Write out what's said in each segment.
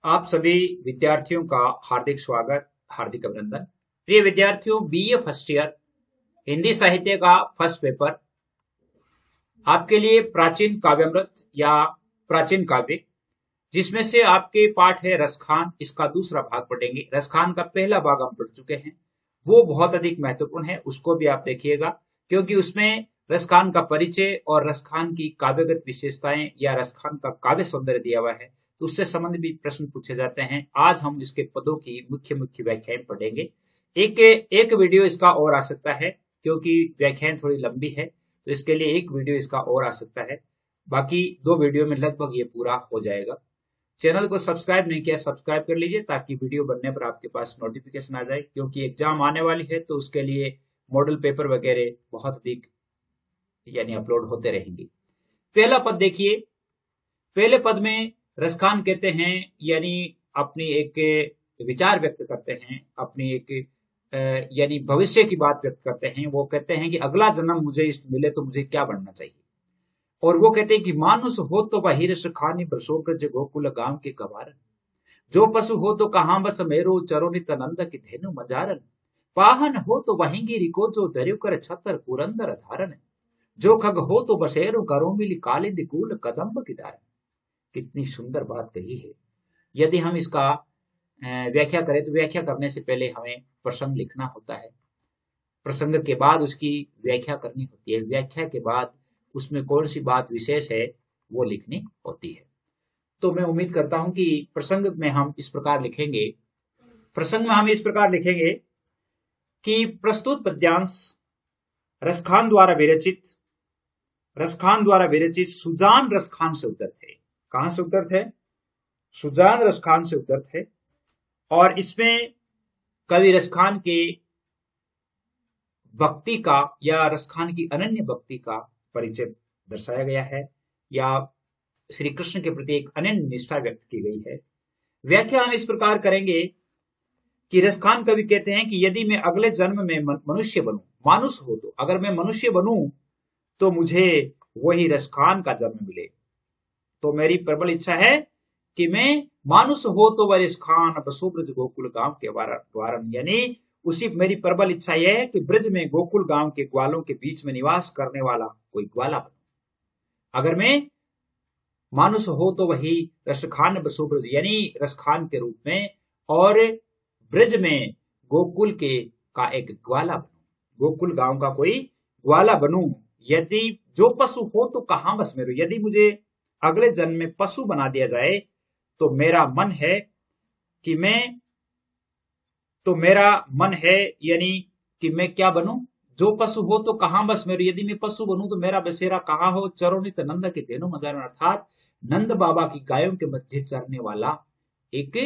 आप सभी विद्यार्थियों का हार्दिक स्वागत, हार्दिक अभिनंदन। प्रिय विद्यार्थियों, बीए फर्स्ट ईयर हिंदी साहित्य का फर्स्ट पेपर आपके लिए प्राचीन काव्यामृत या प्राचीन काव्य, जिसमें से आपके पाठ है रसखान, इसका दूसरा भाग पढ़ेंगे। रसखान का पहला भाग हम पढ़ चुके हैं, वो बहुत अधिक महत्वपूर्ण है, उसको भी आप देखिएगा, क्योंकि उसमें रसखान का परिचय और रसखान की काव्यगत विशेषताएं या रसखान का काव्य सौंदर्य दिया हुआ है, तो उससे संबंधित भी प्रश्न पूछे जाते हैं। आज हम इसके पदों की मुख्य मुख्य व्याख्याएं पढ़ेंगे। एक एक वीडियो इसका और आ सकता है, क्योंकि व्याख्याएं थोड़ी लंबी है, तो इसके लिए एक वीडियो इसका और आ सकता है। बाकी दो वीडियो में लगभग ये पूरा हो जाएगा। चैनल को सब्सक्राइब नहीं किया, सब्सक्राइब कर लीजिए ताकि वीडियो बनने पर आपके पास नोटिफिकेशन आ जाए, क्योंकि एग्जाम आने वाली है तो उसके लिए मॉडल पेपर वगैरह बहुत अधिक यानी अपलोड होते रहेंगे। पहला पद देखिए। पहले पद में रसखान कहते हैं, यानी अपनी एक विचार व्यक्त करते हैं, अपनी एक यानी भविष्य की बात व्यक्त करते हैं। वो कहते हैं कि अगला जन्म मुझे मिले तो मुझे क्या बनना चाहिए। और वो कहते हैं कि मानुष हो तो वही रस खानी बरसो ब्रज गोकुल गांव के कवारन, जो पशु हो तो कहाँ बस मेरो चरो नित नंद की धेनु मजारन, पाहन हो तो वहीं गिरी को जो दरियो कर छतर पुरंदर धारन, जो खग हो तो बसेरो करो मिली कालिंदी कूल कदम्ब की धारन। कितनी सुंदर बात कही है। यदि हम इसका व्याख्या करें तो व्याख्या करने से पहले हमें प्रसंग लिखना होता है, प्रसंग के बाद उसकी व्याख्या करनी होती है, व्याख्या के बाद उसमें कौन सी बात विशेष है वो लिखनी होती है। तो मैं उम्मीद करता हूं कि प्रसंग में हम इस प्रकार लिखेंगे, प्रसंग में हम इस प्रकार लिखेंगे कि प्रस्तुत पद्यांश रसखान द्वारा विरचित, रसखान द्वारा विरचित सुजान रसखान से उद्धृत है। कहां से उद्धृत है? सुजान रसखान से उद्धृत है। और इसमें कवि रसखान के भक्ति का या रसखान की अनन्य भक्ति का परिचय दर्शाया गया है, या श्री कृष्ण के प्रति एक अनन्य निष्ठा व्यक्त की गई है। व्याख्या हम इस प्रकार करेंगे कि रसखान कवि कहते हैं कि यदि मैं अगले जन्म में मनुष्य बनूं, मानुष हो तो, अगर मैं मनुष्य बनूं तो मुझे वही रसखान का जन्म मिले। तो मेरी प्रबल इच्छा है कि मैं मानुष हो तो वह रसखान बसो ब्रज गोकुल गांव के वारन, यानी उसी मेरी प्रबल इच्छा यह है कि ब्रज में गोकुल गांव के ग्वालों के बीच में निवास करने वाला कोई ग्वाला बनूं। अगर मैं मानुष हो तो वही रसखान बसो ब्रज, यानी रसखान के रूप में, और ब्रज में गोकुल के का एक ग्वाला बनूं, गोकुल गांव का कोई ग्वाला बनूं। यदि जो पशु हो तो कहां बस मेरो, यदि मुझे अगले जन्म में पशु बना दिया जाए तो मेरा मन है कि मेरा मन है यानी कि मैं क्या बनूं? जो पशु हो तो कहां बस मेरो, यदि मैं पशु बनूं तो मेरा बसेरा कहां हो? चरोनित नंद के धेनु मदारण, अर्थात नंद बाबा की गायों के मध्य चरने वाला एक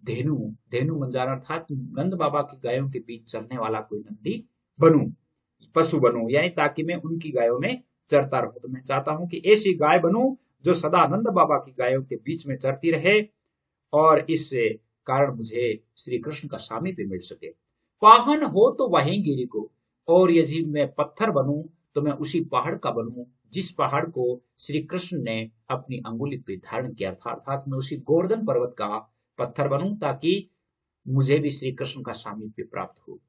धेनु, धेनु मंजारा, अर्थात नंद बाबा की गायों के बीच चरने वाला कोई नंदी बनूं, पशु बनूं, यानी ताकि मैं उनकी गायों में चरता रहूं। तो मैं चाहता हूं कि ऐसी गाय बनूं जो सदा नंद बाबा की गायों के बीच में चरती रहे, और इस कारण मुझे श्री कृष्ण का सामीप्य मिल सके। पाहन हो तो वहीं गिरी को, और यदि मैं पत्थर बनूं तो मैं उसी पहाड़ का बनूं जिस पहाड़ को श्री कृष्ण ने अपनी अंगुली पे धारण किया था, अर्थात मैं उसी गोवर्धन पर्वत का पत्थर बनूं ताकि मुझे भी श्री कृष्ण का सामीप्य प्राप्त हो।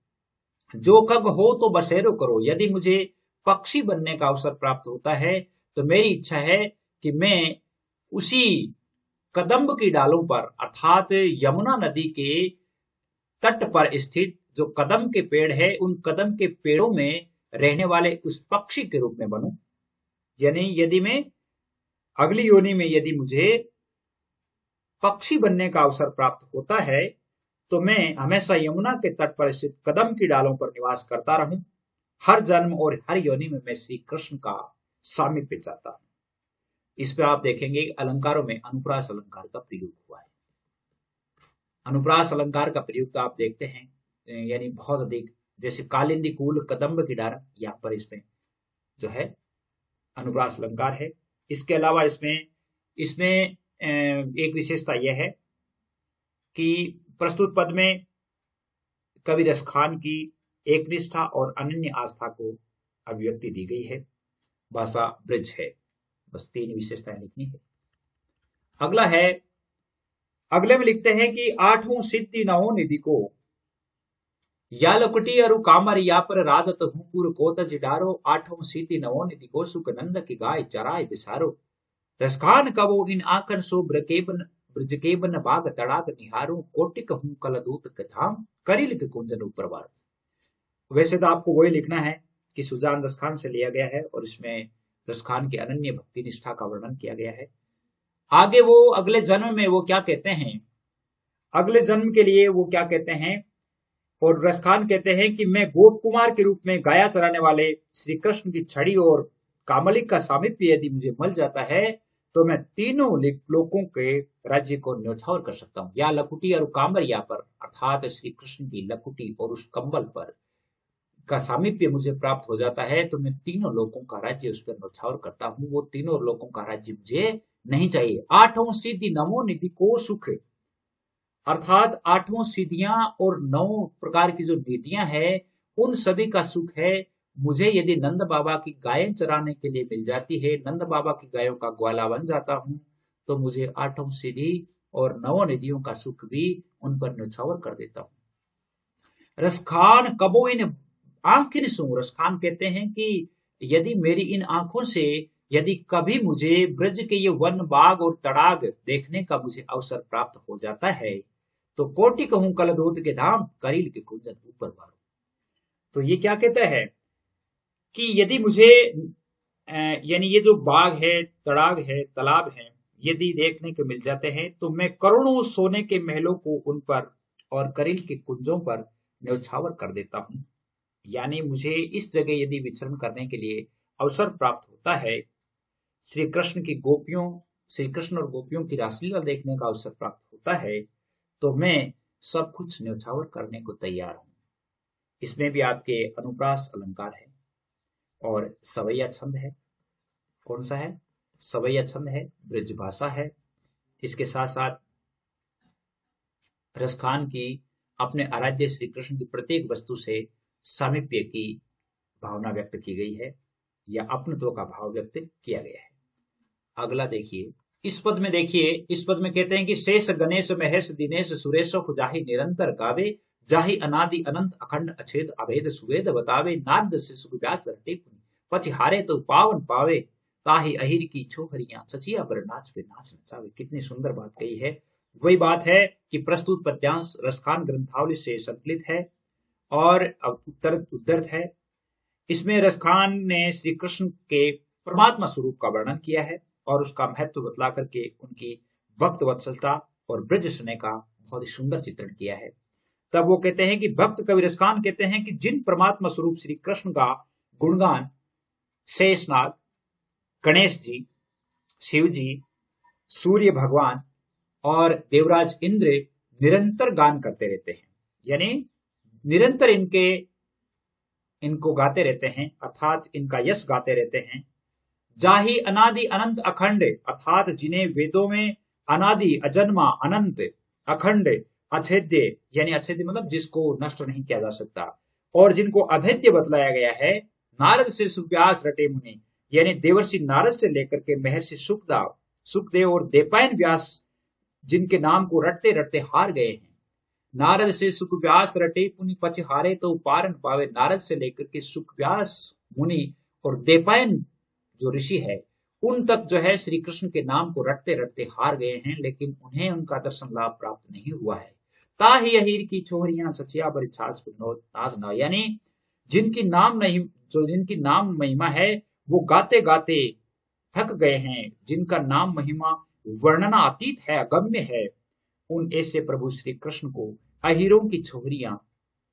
जो कग हो तो बसेरो करो, यदि मुझे पक्षी बनने का अवसर प्राप्त होता है तो मेरी इच्छा है कि मैं उसी कदम्ब की डालों पर, अर्थात यमुना नदी के तट पर स्थित जो कदम के पेड़ है, उन कदम के पेड़ों में रहने वाले उस पक्षी के रूप में बनूं। यानी यदि मैं अगली योनि में यदि मुझे पक्षी बनने का अवसर प्राप्त होता है तो मैं हमेशा यमुना के तट पर स्थित कदम की डालों पर निवास करता रहूं। हर जन्म और हर योनि में मैं श्री कृष्ण का सामीप्य चाहता हूं। इस पर आप देखेंगे अलंकारों में अनुप्रास अलंकार का प्रयोग हुआ है। अनुप्रास अलंकार का प्रयोग तो आप देखते हैं यानी बहुत अधिक, जैसे कालिंदी कूल कदम्ब की डार, यहाँ पर इसमें जो है अनुप्रास अलंकार है। इसके अलावा इसमें इसमें एक विशेषता यह है कि प्रस्तुत पद में कवि रसखान की एक निष्ठा और अनन्य आस्था को अभिव्यक्ति दी गई है। भाषा ब्रज है। बस तीन विशेषताएं लिखनी है। अगला है अगले में लिखते हैं कि आठों सिद्धि नवों निधि को या लकुटी अरु कामर या पर राजत हूँ पूर कोत जिडारो आठों सिद्धि नवों निधि को सुख नंद की गाय चराय बिसारो रसखान कबो इन आंकन सो ब्रज के बन बाग तड़ाग निहारो कोटिक हूँ कल दूत कथाम करिल के कुंजन ऊपर वार। वैसे तो आपको वही लिखना है कि सुजान रसखान से लिया गया है और इसमें रसखान की अनन्य भक्ति निष्ठा का वर्णन किया गया है। आगे वो अगले जन्म में वो क्या कहते हैं, अगले जन्म के लिए वो क्या कहते हैं, और रसखान कहते हैं कि मैं गोप कुमार के रूप में गाया चराने वाले श्री कृष्ण की छड़ी और कामलिक का सामीप्य यदि मुझे मिल जाता है तो मैं तीनों लोकों के राज्य को न्यौछावर कर सकता हूँ। या लकुटी और कामरिया पर अर्थात श्री कृष्ण की लकुटी और उस कंबल पर का सामीप्य मुझे प्राप्त हो जाता है तो मैं तीनों लोकों का राज्य उस पर न्यौछावर करता हूँ। वो तीनों लोकों का राज्य मुझे नहीं चाहिए। आठों सिद्धि नवों निधि को सुख, अर्थात आठों सिद्धियां और 9 प्रकार की जो निधियां हैं उन सभी का सुख है मुझे यदि नंद बाबा की गायें चराने के लिए मिल जाती है, नंद बाबा की गायों का ग्वाला बन जाता हूं तो मुझे आठों सिद्धि और 9 निधियों का सुख भी उन पर न्यौछावर कर देता हूं। रसखान कबो इन आंखिन सो, रसखान कहते हैं कि यदि मेरी इन आंखों से यदि कभी मुझे ब्रज के ये वन बाग और तड़ाग देखने का मुझे अवसर प्राप्त हो जाता है तो कोटि कहूं कलदूत के धाम करील के कुंजन ऊपर वारो। तो ये क्या कहता है कि यदि मुझे यानी ये जो बाग है, तड़ाग है, तालाब है, यदि देखने को मिल जाते हैं तो मैं करोड़ों सोने के महलों को उन पर और करील के कुंजों पर न्यौछावर कर देता हूं। यानी मुझे इस जगह यदि विचरण करने के लिए अवसर प्राप्त होता है, श्री कृष्ण की गोपियों, श्री कृष्ण और गोपियों की रासलीला देखने का अवसर प्राप्त होता है तो मैं सब कुछ न्यौछावर करने को तैयार हूं। इसमें भी आपके अनुप्रास अलंकार है और सवैया छंद है। कौन सा है? सवैया छंद है, ब्रज भाषा है। इसके साथ साथ रसखान की अपने आराध्य श्री कृष्ण की प्रत्येक वस्तु से सामीप्य की भावना व्यक्त की गई है या अपनत्व का भाव व्यक्त किया गया है। अगला देखिए, इस पद में देखिए, इस पद में कहते हैं कि शेष गणेश महेश दिनेश सुरेश जाहि निरंतर गावे जाहि अनादि अनंत अखंड अछेद अभेद सुवेद बतावे नारद से सुख व्यास रटे पुनि पति हारे तो पावन पावे ताहि अहिर की छोकरियां सचिया पर नाच पे नाच नचावे। कितनी सुंदर बात कही है। वही बात है कि प्रस्तुत पद्यांश रसखान ग्रंथावली से संकलित है और उद्धृत है। इसमें रसखान ने श्री कृष्ण के परमात्मा स्वरूप का वर्णन किया है और उसका महत्व बतला करके उनकी भक्त वत्सलता और ब्रज स्नेह का बहुत ही सुंदर चित्रण किया है। तब वो कहते हैं कि भक्त कवि रसखान कहते हैं कि जिन परमात्मा स्वरूप श्री कृष्ण का गुणगान शेषनाग, गणेश जी, शिव जी, सूर्य भगवान और देवराज इंद्र निरंतर गान करते रहते हैं, यानी निरंतर इनको गाते रहते हैं, अर्थात इनका यश गाते रहते हैं। जाहि अनादि अनंत अखंड, अर्थात जिन्हें वेदों में अनादि अजन्मा अनंत अखंड अछेद्य, यानी अछेद्य मतलब जिसको नष्ट नहीं किया जा सकता, और जिनको अभेद्य बतलाया गया है। नारद से सुव्यास रटे मुनि, यानी देवर्षि नारद से लेकर के महर्षि सुखदेव और देवपायन व्यास जिनके नाम को रटते रटते हार गए हैं। नारद से सुखव्यास रटे पुनि पछ हारे तो पारन पावे। नारद से लेकर के सुखव्यास मुनि और देवपायन जो ऋषि है उन तक जो है श्री कृष्ण के नाम को रटते रटते हार गए हैं, लेकिन उन्हें उनका दर्शन लाभ प्राप्त नहीं हुआ है। ताहि अहीर की छोहरियां सचिया पर छाछ नाज न, यानी जिनकी नाम महिमा है वो गाते गाते थक गए हैं, जिनका नाम महिमा वर्णनातीत है, अगम्य है, उन ऐसे प्रभु श्री कृष्ण को अहीरों की छोहरियां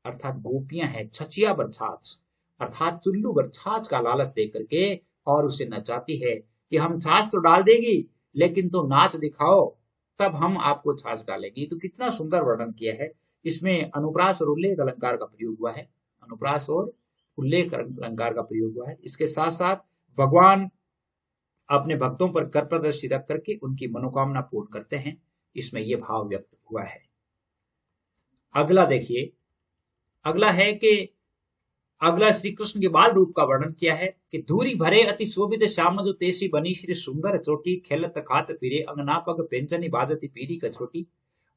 अर्थात गोपियां हैं, छचिया बरछाछ अर्थात चुल्लू बरछाछ का लालच दे करके और उसे नचाती है कि हम छाछ तो डाल देगी लेकिन तो नाच दिखाओ तब हम आपको छाछ डालेंगी। तो कितना सुंदर वर्णन किया है। इसमें अनुप्रास और उल्लेख अलंकार का प्रयोग हुआ है, अनुप्रास और उल्लेख अलंकार का प्रयोग हुआ है। इसके साथ साथ भगवान अपने भक्तों पर कर प्रदर्शी रख करके उनकी मनोकामना पूर्ण करते हैं, इसमें यह भाव व्यक्त हुआ है। अगला देखिए, अगला है कि अगला श्री कृष्ण के बाल रूप का वर्णन किया है कि धूरी भरे अति शोभित श्याम जो तेसी बनी श्री सुंदर चोटी खेलत खात पीरे अंगना पग पेंचनी बाजती पीरी कछोटी।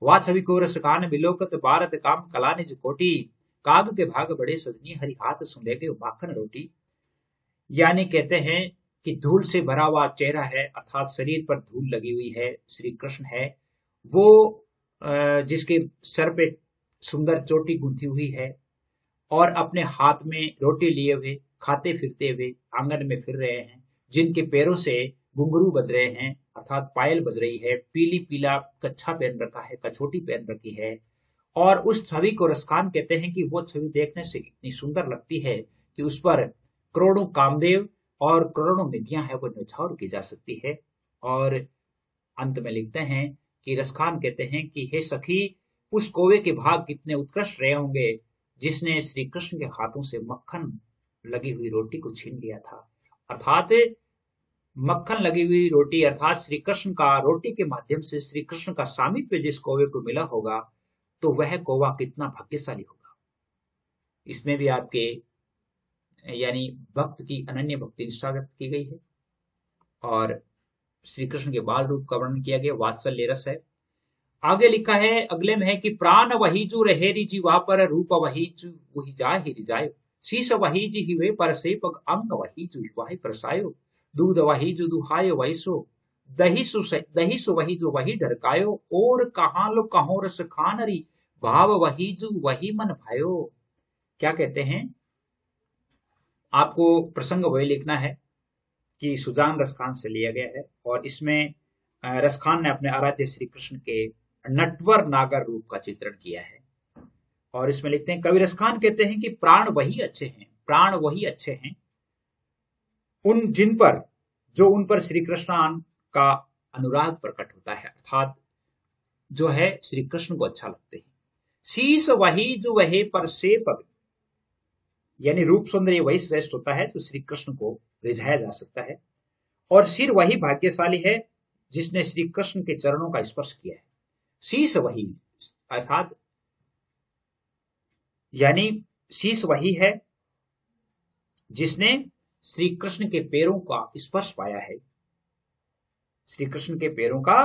वा छवि को रस खान बिलोकत भारत काम कला निज कोटि, काग के भाग बड़े सजनी हरि हाथ सुन के माखन रोटी। यानी कहते हैं कि धूल से भरा हुआ चेहरा है, अर्थात शरीर पर धूल लगी हुई है, श्री कृष्ण है वो जिसके सर पे सुंदर चोटी गूंथी हुई है और अपने हाथ में रोटी लिए हुए खाते फिरते हुए आंगन में फिर रहे हैं, जिनके पैरों से घुंघरू बज रहे हैं अर्थात पायल बज रही है, पीली पीला कच्छा पहन रखा है, कछोटी पहन रखी है। और उस छवि को रसखान कहते हैं कि वो छवि देखने से इतनी सुंदर लगती है कि उस पर करोड़ों कामदेव और करोड़ों निधियां हैं वो न्यौछावर की जा सकती है। और अंत में लिखते हैं कि रसखान कहते हैं कि हे सखी, उस कौवे के भाग कितने उत्कृष्ट रहे होंगे जिसने श्री कृष्ण के हाथों से मक्खन लगी हुई रोटी को छीन लिया था। अर्थात मक्खन लगी हुई रोटी अर्थात श्री कृष्ण का रोटी के माध्यम से श्री कृष्ण का सामीप्य जिस कौवे को मिला होगा तो वह कौवा कितना भाग्यशाली होगा। इसमें भी आपके यानी भक्त की अनन्य भक्ति निष्ठा व्यक्त की गई है और श्री कृष्ण के बाल रूप का वर्णन किया गया, वात्सल्य रस है। आगे लिखा है अगले में है कि प्राण वही जू रहेरी जीवा पर, रूप वही जू वही जा ही रिजायो, शीश वही जी हिवे पर से पग, अंग वही जू वही परसायो, दूध वही जू दुहायो वैसो, दही सु वही जो वही ढरकायो, और कहाँ लो कहो रस खानरी, भाव वही जू वही मन भायो। क्या कहते हैं, आपको प्रसंग वही लिखना है कि सुजान रसखान से लिया गया है और इसमें रसखान ने अपने आराध्य श्री कृष्ण के नटवर नागर रूप का चित्रण किया है। और इसमें लिखते हैं कवि रसखान कहते हैं कि प्राण वही अच्छे हैं, प्राण वही अच्छे हैं उन जिन पर जो उन पर श्री कृष्ण का अनुराग प्रकट होता है, अर्थात जो है श्री कृष्ण को अच्छा लगते हैं। शीश वही जो वही पर से पग, यानी रूप सौंदर्य वही श्रेष्ठ होता है जो श्री कृष्ण को रिझाया जा सकता है। और सिर वही भाग्यशाली है जिसने श्री कृष्ण के चरणों का स्पर्श किया है। शीश वही अर्थात यानी शीश वही है जिसने श्री कृष्ण के पैरों का स्पर्श पाया है, श्री कृष्ण के पैरों का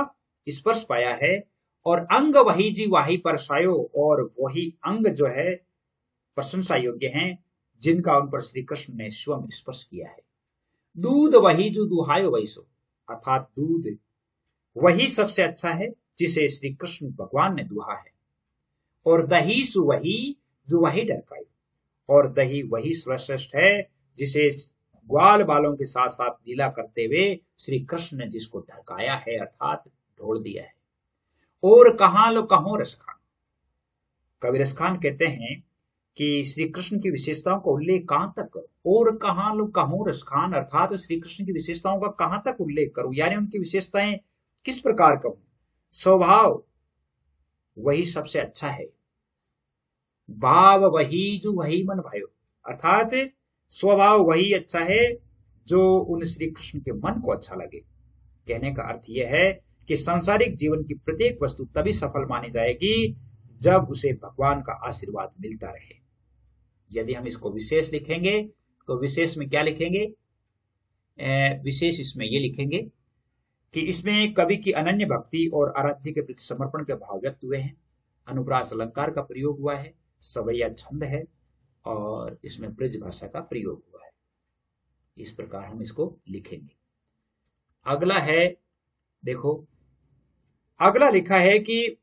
स्पर्श पाया है। और अंग वही जी वाही परसायो, और वही अंग जो है प्रशंसा योग्य हैं जिनका उन पर श्री कृष्ण ने स्वयं स्पर्श किया है। दूध वही जो दुहायो वैसो, अर्थात दूध वही सबसे अच्छा है जिसे श्री कृष्ण भगवान ने दुहा है। और दही सु वही जो वही ढरकाई, और दही वही श्रेष्ठ है जिसे ग्वाल बालों के साथ साथ लीला करते हुए श्री कृष्ण ने जिसको ढरकाया है अर्थात ढोल दिया है। और कहाँ लो कहो रसखान, कवि रसखान कहते हैं कि श्री कृष्ण की विशेषताओं का उल्लेख कहां तक करूं, और कहाँ लो कहो रसखान अर्थात श्री कृष्ण की विशेषताओं का कहां तक उल्लेख करूं, यानी उनकी विशेषताएं किस प्रकार कहूं। स्वभाव वही सबसे अच्छा है, भाव वही जो वही मन भायो, अर्थात स्वभाव वही अच्छा है जो उन श्री कृष्ण के मन को अच्छा लगे। कहने का अर्थ यह है कि सांसारिक जीवन की प्रत्येक वस्तु तभी सफल मानी जाएगी जब उसे भगवान का आशीर्वाद मिलता रहे। यदि हम इसको विशेष लिखेंगे तो विशेष में क्या लिखेंगे, विशेष इसमें ये लिखेंगे कि इसमें कवि की अनन्य भक्ति और आराध्य के प्रति समर्पण के भाव व्यक्त हुए हैं, अनुप्रास अलंकार का प्रयोग हुआ है, सवैया छंद है और इसमें ब्रज भाषा का प्रयोग हुआ है। इस प्रकार हम इसको लिखेंगे। अगला है, देखो अगला लिखा है कि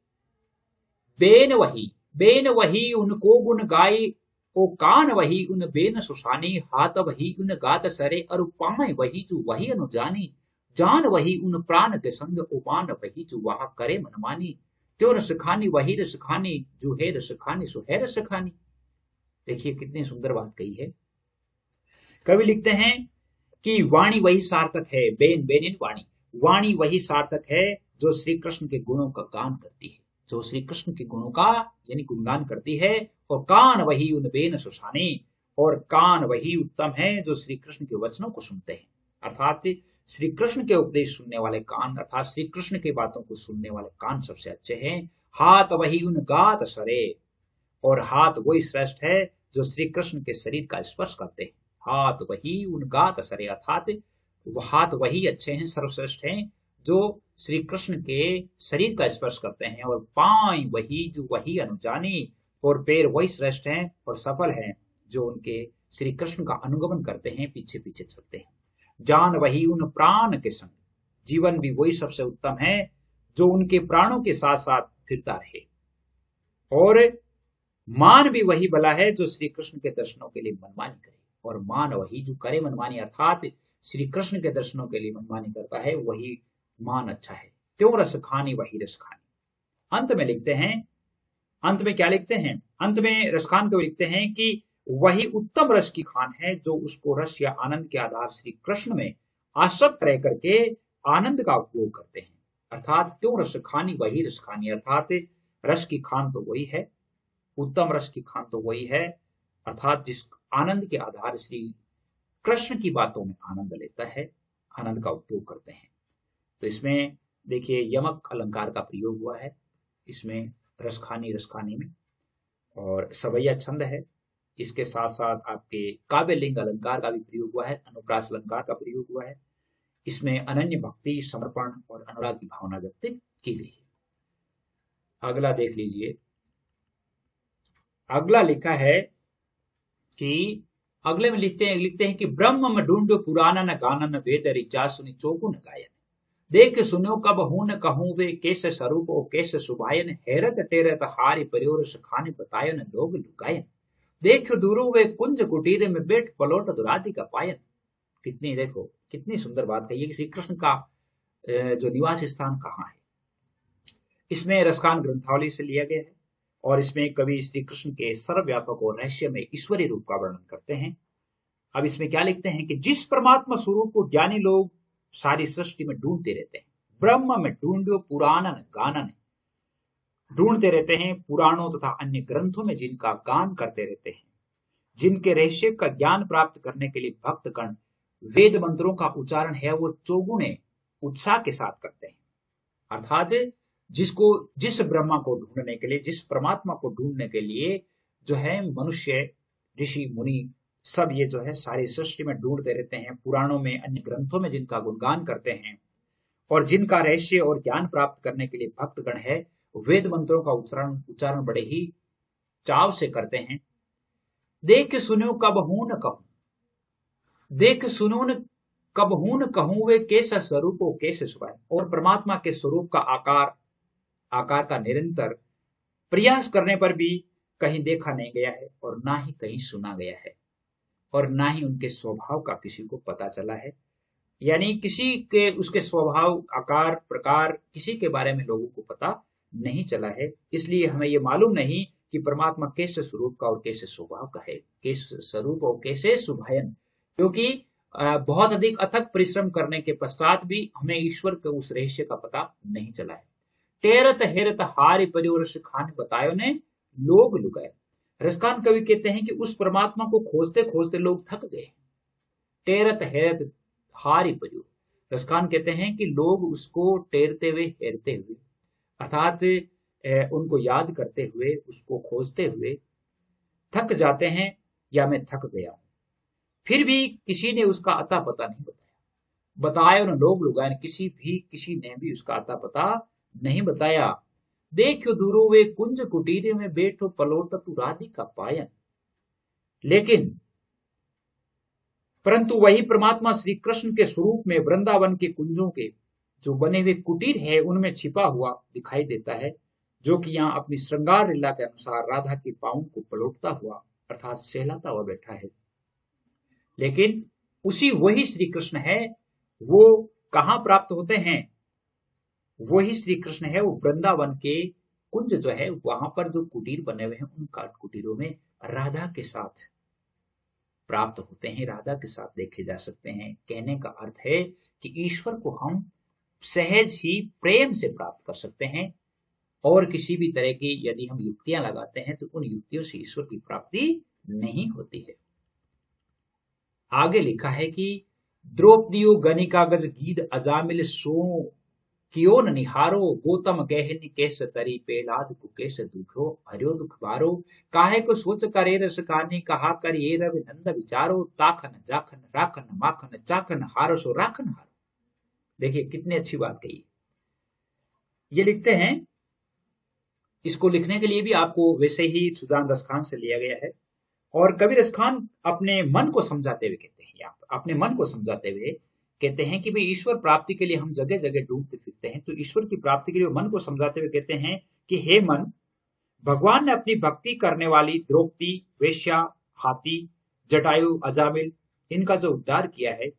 बेन वही उनको गुण गाई, ओ कान वही उन बेन सुसानी, हाथ वही उन गात सरे, और पाए वही जो वही अनुजानी, जान वही उन प्राण के संग, उपान वही जो वह करे मनमानी, त्यो रस खानी वही रस खानी, जो है रस खानी सो है रस खानी। देखिए कितनी सुंदर बात कही है। कवि लिखते हैं कि वाणी वही सार्थक है, बेन बेनिन वाणी, वाणी वही सार्थक है जो श्री कृष्ण के गुणों का गान करती है, जो श्री कृष्ण के गुणों का यानी गुणगान करती है। और कान वही उन बेन सुसाने, और कान वही उत्तम है जो श्री कृष्ण के वचनों को सुनते हैं, अर्थात श्री कृष्ण के उपदेश सुनने वाले कान, अर्थात श्री कृष्ण की बातों को सुनने वाले कान सबसे अच्छे हैं। हाथ वही उन गात सरे, और हाथ वही श्रेष्ठ है जो श्री कृष्ण के शरीर का स्पर्श करते हैं। हाथ वही उन गात सरे, अर्थात वो हाथ वही अच्छे हैं, सर्वश्रेष्ठ हैं जो श्री कृष्ण के शरीर का स्पर्श करते हैं, और पांव वही जो वही अनुजानी, और पैर वही श्रेष्ठ हैं और सफल हैं जो उनके श्री कृष्ण का अनुगमन करते हैं, पीछे पीछे चलते हैं। जान वही उन प्राण के संग, जीवन भी वही सबसे उत्तम है जो उनके प्राणों के साथ साथ फिरता रहे। और मान भी वही भला है जो श्री कृष्ण के दर्शनों के लिए मनमानी करे, और मान वही जो करे मनमानी, अर्थात श्री कृष्ण के दर्शनों के लिए मनमानी करता है, वही मान अच्छा है। त्यों रस खानी वही रस खानी। अंत में लिखते हैं, अंत में क्या लिखते हैं, अंत में रसखान को लिखते हैं कि वही उत्तम रस की खान है जो उसको रस या आनंद के आधार श्री कृष्ण में आसक्त रह करके आनंद का उपभोग करते हैं। अर्थात त्यों रस खानी वही रस खानी, अर्थात रस की खान तो वही है, उत्तम रस की खान तो वही है, अर्थात जिस आनंद के आधार श्री कृष्ण की बातों में आनंद लेता है, आनंद का उपभोग करते हैं। तो इसमें देखिए यमक अलंकार का प्रयोग हुआ है इसमें रसखानी में, और सवैया छंद है। इसके साथ साथ आपके काव्य लिंग अलंकार का भी प्रयोग हुआ है, अनुप्रास अलंकार का प्रयोग हुआ है। इसमें अनन्य भक्ति, समर्पण और अनुराग की भावना व्यक्त की गई है। अगला देख लीजिए, अगला लिखा है कि अगले में लिखते हैं कि ब्रह्म में ढूंढो पुराना न गाना न वेद ऋचा सुनी चौकु न गायन, देख सुनो कब हूं न कहूं वे कैसे स्वरूप ओ कैसे सुभायन, हैरत टेरत हारी परियोर सखाने बतायो न लोग लुकायन, देखो दूरो वे कुंज कुटीर में बैठ पलोट दुरादि का पायन। कितनी देखो कितनी सुंदर बात कही कि श्री कृष्ण का जो निवास स्थान कहाँ है। इसमें रसखान ग्रंथावली से लिया गया है, और इसमें कवि श्री कृष्ण के सर्वव्यापक और रहस्य में ईश्वरीय रूप का वर्णन करते हैं। अब इसमें क्या लिखते हैं कि जिस परमात्मा स्वरूप को ज्ञानी लोग सारी सृष्टि में ढूंढते रहते हैं, ब्रह्म में ढूंढो पुराणन गानन, ढूंढते रहते हैं पुराणों तथा अन्य ग्रंथों में जिनका गान करते रहते हैं, जिनके रहस्य का ज्ञान प्राप्त करने के लिए भक्तगण वेद मंत्रों का उच्चारण है वो चौगुने उत्साह के साथ करते हैं। अर्थात जिस ब्रह्मा को ढूंढने के लिए, जिस परमात्मा को ढूंढने के लिए जो है मनुष्य, ऋषि, मुनि सब ये जो है सारी सृष्टि में ढूंढते रहते हैं, पुराणों में, अन्य ग्रंथों में जिनका गुणगान करते हैं, और जिनका रहस्य और ज्ञान प्राप्त करने के लिए भक्तगण है वेद मंत्रों का उच्चारण बड़े ही चाव से करते हैं। देख सुनो कब हूं न कहूं, देख सुनो न कब हूं न कहूं वे कैसा स्वरूप हो कैसे सुभाय, और परमात्मा के स्वरूप का आकार का निरंतर प्रयास करने पर भी कहीं देखा नहीं गया है, और ना ही कहीं सुना गया है, और ना ही उनके स्वभाव का किसी को पता चला है। यानी किसी के उसके स्वभाव, आकार, प्रकार किसी के बारे में लोगों को पता नहीं चला है। इसलिए हमें ये मालूम नहीं कि परमात्मा कैसे स्वरूप का और कैसे स्वभाव का है, कैसे स्वरूप और कैसे सुभायन, क्योंकि बहुत अधिक अथक परिश्रम करने के पश्चात भी हमें ईश्वर के उस रहस्य का पता नहीं चला है। टेरत हेरत हारि परिवर खान बतायो ने लोग लुगाए। रसखान कवि कहते हैं कि उस परमात्मा को खोजते खोजते लोग थक गए। टेरत हेरत हारि परिवर, रसखान कहते हैं कि लोग उसको टेरते हुए, हेरते हुए, अर्थात उनको याद करते हुए, उसको खोजते हुए थक जाते हैं, या मैं थक गया हूं, फिर भी किसी ने उसका अता पता नहीं बताया न लोग लुगाए, किसी ने भी उसका अता पता नहीं बताया। देखो दूरो वे कुंज कुटीर में बैठो पलोट तू राधि का पायन, लेकिन परंतु वही परमात्मा श्री कृष्ण के स्वरूप में वृंदावन के कुंजों के जो बने हुए कुटीर है उनमें छिपा हुआ दिखाई देता है, जो कि यहाँ अपनी श्रृंगार लीला के अनुसार राधा के पांव को पलोटता हुआ अर्थात सहलाता हुआ बैठा है। लेकिन वही श्री कृष्ण है, वो कहाँ प्राप्त होते हैं? वही श्री कृष्ण है, वो वृंदावन के कुंज जो है वहां पर जो कुटीर बने हुए हैं उन कुटीरों में राधा के साथ प्राप्त होते हैं, राधा के साथ देखे जा सकते हैं। कहने का अर्थ है कि ईश्वर को हम सहज ही प्रेम से प्राप्त कर सकते हैं, और किसी भी तरह की यदि हम युक्तियां लगाते हैं तो उन युक्तियों से ईश्वर की प्राप्ति नहीं होती है। आगे लिखा है कि द्रौपदियो गणिका गज गीत अजामिल सो कियो न निहारो, गौतम गहनी कैस तरी पेलाद कुकेश दुखो हरियो दुख बारो, काहे को सोच करे रस कानी कहा कर ये रवि नंद विचारो, ताखन जाखन राखन माखन चाखन हारो सो राखन हारो। देखिए कितनी अच्छी बात कही। ये लिखते हैं, इसको लिखने के लिए भी आपको वैसे ही सुजान रसखान से लिया गया है। और कबीर रसखान अपने मन को समझाते हुए कहते हैं, यहाँ पर अपने मन को समझाते हुए कहते हैं कि भाई ईश्वर प्राप्ति के लिए हम जगह जगह ढूंढते फिरते हैं, तो ईश्वर की प्राप्ति के लिए मन को समझाते हुए कहते हैं कि हे मन, भगवान ने अपनी भक्ति करने वाली द्रौपदी, वेश्या, हाथी, जटायु, अजामिल, इनका जो उद्धार किया है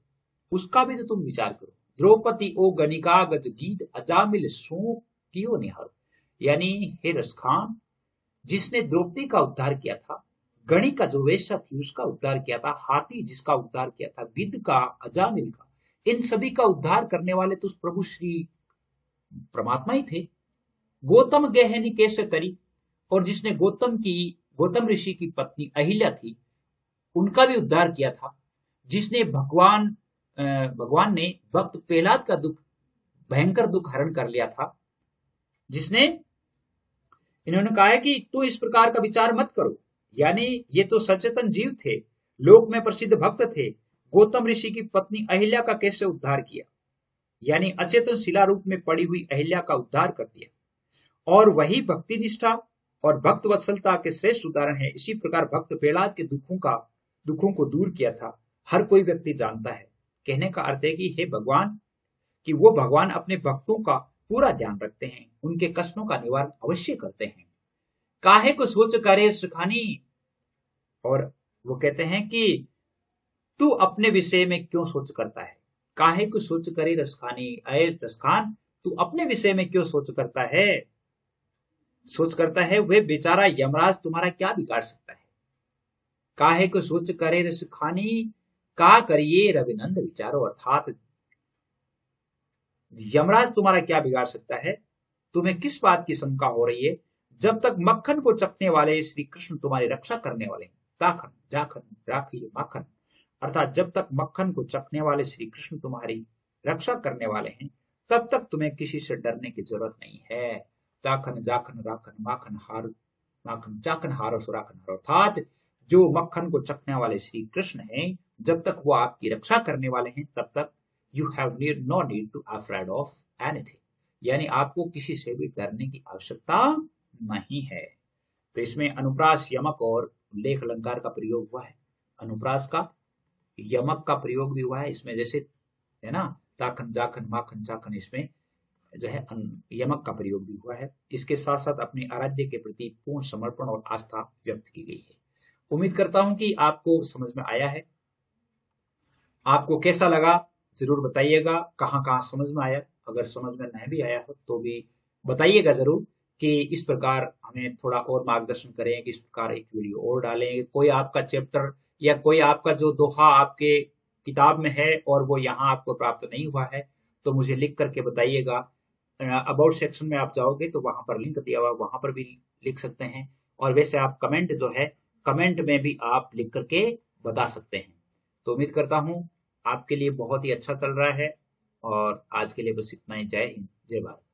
उसका भी तो तुम विचार करो। द्रौपदी ओ गणिका गज गीत, अजामिल सो कियो निहारो। यानी हे रसखान, जिसने द्रौपदी का उद्धार किया था, गणिका जो वेश्या थी उसका उद्धार किया था, हाथी जिसका उद्धार किया था, गिद्ध का, अजामिल का, इन सभी का उद्धार करने वाले तो प्रभु श्री परमात्मा ही थे। गौतम गहनी कैसे करी, और जिसने गौतम ऋषि की पत्नी अहिल्या थी उनका भी उद्धार किया था, जिसने भगवान ने भक्त प्रहलाद का दुख, भयंकर दुख हरण कर लिया था, जिसने, इन्होंने कहा है कि तू इस प्रकार का विचार मत करो। यानी ये तो सचेतन जीव थे, लोक में प्रसिद्ध भक्त थे। गौतम ऋषि की पत्नी अहिल्या का कैसे उद्धार किया, यानी अचेतन शिला रूप में पड़ी हुई अहिल्या का उद्धार कर दिया, और वही भक्ति निष्ठा और भक्त वत्सलता के श्रेष्ठ उदाहरण है। इसी प्रकार भक्त प्रहलाद के दुखों को दूर किया था, हर कोई व्यक्ति जानता है। कहने का अर्थ है कि हे भगवान, कि वो भगवान अपने भक्तों का पूरा ध्यान रखते हैं, उनके कष्टों का निवारण अवश्य करते हैं। काहे को सोच करे सुखानी, और वो कहते हैं कि तू अपने विषय में क्यों सोच करता है। काहे को सोच करे रसखानी, अय रसखान तू अपने विषय में क्यों सोच करता है। सोच करता है वह बेचारा यमराज तुम्हारा क्या बिगाड़ सकता है। काहे को सोच करे रसखानी, का करिए रविनंद विचारो, अर्थात यमराज तुम्हारा क्या बिगाड़ सकता है, तुम्हें किस बात की शंका हो रही है, जब तक मक्खन को चखने वाले श्री कृष्ण तुम्हारी रक्षा करने वाले हैं। ताखन जाखन राखिए माखन, अर्थात जब तक मक्खन को चखने वाले श्री कृष्ण तुम्हारी रक्षा करने वाले हैं, तब तक तुम्हें किसी से डरने की जरूरत नहीं है। ताखन जाखन राखन माखन हार, माखन चाखन हारो सुराखन हारो, अर्थात जो मक्खन को चखने वाले श्री कृष्ण हैं, जब तक वो आपकी रक्षा करने वाले हैं, तब तक you have no need to afraid of anything, यानी आपको किसी से भी डरने की आवश्यकता नहीं है। तो इसमें अनुप्रास, यमक और उल्लेख अलंकार का प्रयोग हुआ है। अनुप्रास का, यमक का प्रयोग भी हुआ है इसमें, जैसे है ना ताखन जाखन माखन चाखन, इसमें जो है यमक का प्रयोग भी हुआ है। इसके साथ साथ अपने आराध्य के प्रति पूर्ण समर्पण और आस्था व्यक्त की गई है। उम्मीद करता हूं कि आपको समझ में आया है। आपको कैसा लगा जरूर बताइएगा, कहाँ कहाँ समझ में आया। अगर समझ में नहीं भी आया हो तो भी बताइएगा जरूर, कि इस प्रकार हमें थोड़ा और मार्गदर्शन करें, कि इस प्रकार एक वीडियो और डालें। कोई आपका चैप्टर या कोई आपका जो दोहा आपके किताब में है और वो यहाँ आपको प्राप्त नहीं हुआ है, तो मुझे लिख करके बताइएगा। अबाउट सेक्शन में आप जाओगे तो वहां पर लिंक दिया हुआ, वहां पर भी लिख सकते हैं। और वैसे आप कमेंट जो है, कमेंट में भी आप लिख करके बता सकते हैं। तो उम्मीद करता हूं आपके लिए बहुत ही अच्छा चल रहा है। और आज के लिए बस इतना ही। जय हिंद, जय भारत।